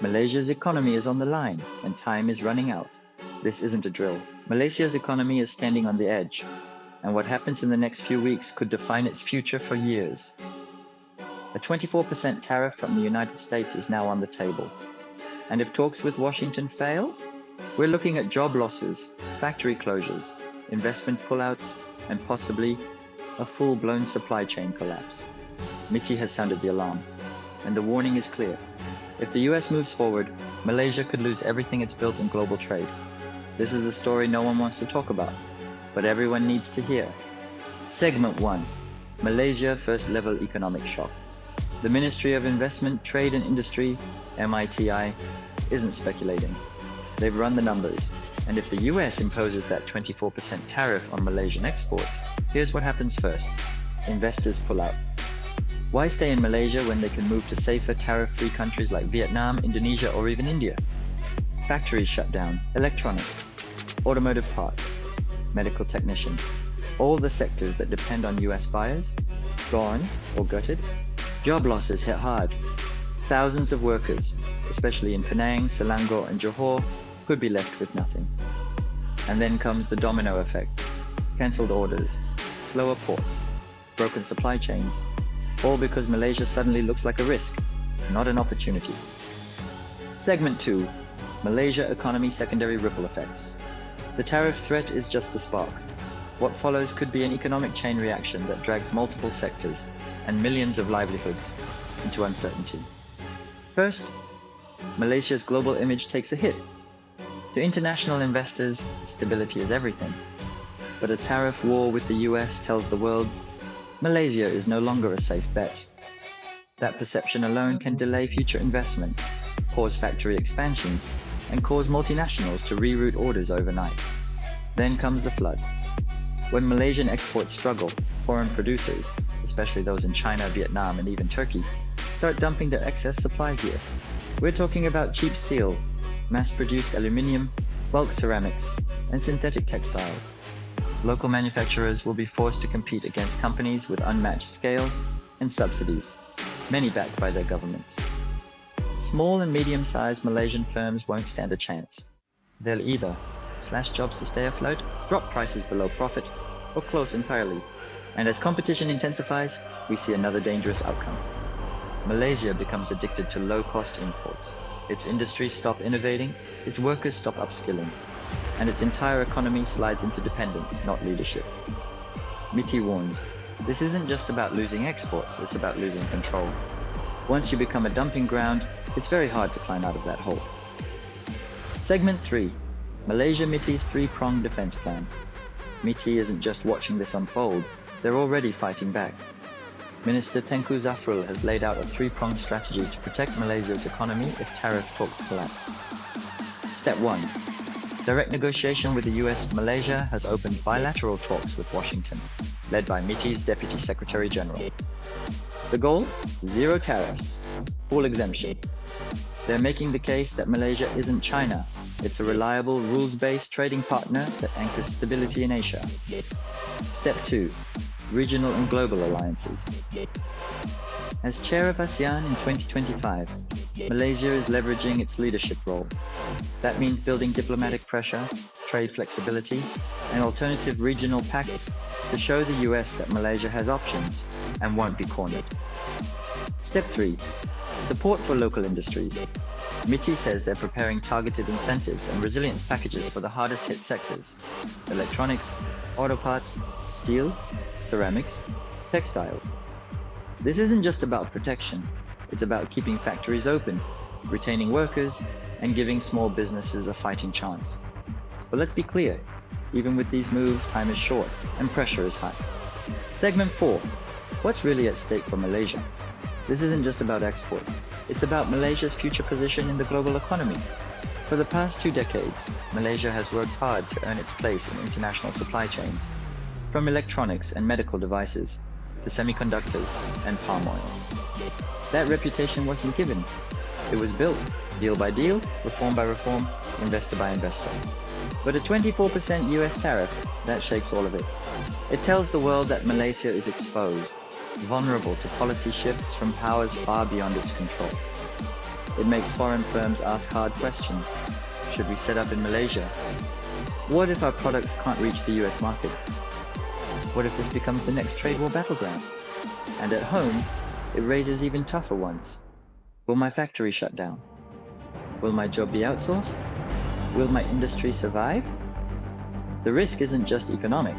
Malaysia's economy is on the line and time is running out. This isn't a drill. Malaysia's economy is standing on the edge, and what happens in the next few weeks could define its future for years. A 24% tariff from the United States is now on the table. And if talks with Washington fail, we're looking at job losses, factory closures, investment pullouts, and possibly a full-blown supply chain collapse. MITI has sounded the alarm, and the warning is clear. If the US moves forward, Malaysia could lose everything it's built in global trade. This is the story no one wants to talk about, but everyone needs to hear. Segment 1. Malaysia First Level Economic Shock. The Ministry of Investment, Trade and Industry, MITI, isn't speculating. They've run the numbers, and if the US imposes that 24% tariff on Malaysian exports, here's what happens first. Investors pull out. Why stay in Malaysia when they can move to safer tariff-free countries like Vietnam, Indonesia, or even India? Factories shut down, electronics, automotive parts, medical technician, all the sectors that depend on US buyers, gone or gutted. Job losses hit hard. Thousands of workers, especially in Penang, Selangor, and Johor, could be left with nothing. And then comes the domino effect. Cancelled orders, slower ports, broken supply chains, all because Malaysia suddenly looks like a risk, not an opportunity. Segment 2. Malaysia Economy Secondary Ripple Effects. The tariff threat is just the spark. What follows could be an economic chain reaction that drags multiple sectors and millions of livelihoods into uncertainty. First, Malaysia's global image takes a hit. To international investors, stability is everything. But a tariff war with the US tells the world Malaysia is no longer a safe bet. That perception alone can delay future investment, pause factory expansions, and cause multinationals to reroute orders overnight. Then comes the flood. When Malaysian exports struggle, foreign producers, especially those in China, Vietnam, and even Turkey, start dumping their excess supply gear. We're talking about cheap steel, mass-produced aluminium, bulk ceramics, and synthetic textiles. Local manufacturers will be forced to compete against companies with unmatched scale and subsidies, many backed by their governments. Small and medium-sized Malaysian firms won't stand a chance. They'll either slash jobs to stay afloat, drop prices below profit, or close entirely. And as competition intensifies, we see another dangerous outcome. Malaysia becomes addicted to low-cost imports. Its industries stop innovating, its workers stop upskilling, and its entire economy slides into dependence, not leadership. MITI warns, this isn't just about losing exports, it's about losing control. Once you become a dumping ground, it's very hard to climb out of that hole. Segment 3. Malaysia MITI's three-pronged defense plan. MITI isn't just watching this unfold, they're already fighting back. Minister Tengku Zafrul has laid out a three-pronged strategy to protect Malaysia's economy if tariff talks collapse. Step 1. Direct negotiation with the US. Malaysia has opened bilateral talks with Washington, led by MITI's Deputy Secretary General. The goal? Zero tariffs, full exemption. They're making the case that Malaysia isn't China. It's a reliable, rules-based trading partner that anchors stability in Asia. Step 2. Regional and global alliances. As chair of ASEAN in 2025, Malaysia is leveraging its leadership role. That means building diplomatic pressure, trade flexibility, and alternative regional pacts to show the US that Malaysia has options and won't be cornered. Step 3. Support for local industries. MITI says they're preparing targeted incentives and resilience packages for the hardest hit sectors: electronics, auto parts, steel, ceramics, textiles. This isn't just about protection, it's about keeping factories open, retaining workers, and giving small businesses a fighting chance. But let's be clear, even with these moves, time is short and pressure is high. Segment 4. What's really at stake for Malaysia? This isn't just about exports, it's about Malaysia's future position in the global economy. For the past 2 decades, Malaysia has worked hard to earn its place in international supply chains, from electronics and medical devices to semiconductors and palm oil. That reputation wasn't given. It was built, deal by deal, reform by reform, investor by investor. But a 24% US tariff, that shakes all of it. It tells the world that Malaysia is exposed, vulnerable to policy shifts from powers far beyond its control. It makes foreign firms ask hard questions. Should we set up in Malaysia? What if our products can't reach the US market? What if this becomes the next trade war battleground? And at home, it raises even tougher ones. Will my factory shut down? Will my job be outsourced? Will my industry survive? The risk isn't just economic,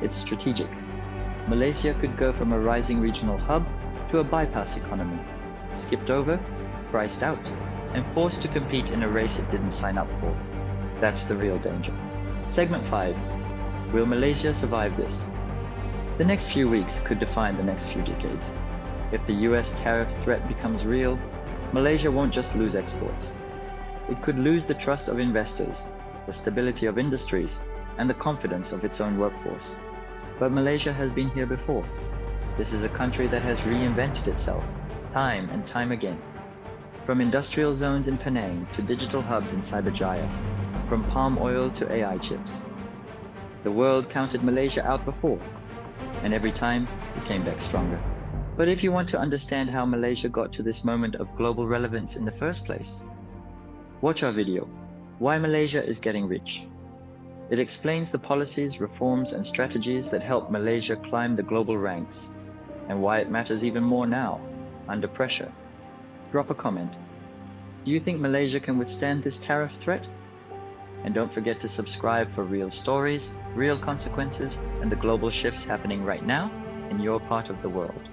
it's strategic. Malaysia could go from a rising regional hub to a bypass economy, skipped over, priced out, and forced to compete in a race it didn't sign up for. That's the real danger. Segment 5. Will Malaysia survive this? The next few weeks could define the next few decades. If the US tariff threat becomes real, Malaysia won't just lose exports. It could lose the trust of investors, the stability of industries, and the confidence of its own workforce. But Malaysia has been here before. This is a country that has reinvented itself, time and time again. From industrial zones in Penang to digital hubs in Cyberjaya, from palm oil to AI chips. The world counted Malaysia out before, and every time it came back stronger. But if you want to understand how Malaysia got to this moment of global relevance in the first place, watch our video, Why Malaysia is Getting Rich. It explains the policies, reforms, and strategies that helped Malaysia climb the global ranks, and why it matters even more now, under pressure. Drop a comment. Do you think Malaysia can withstand this tariff threat? And don't forget to subscribe for real stories, real consequences, and the global shifts happening right now in your part of the world.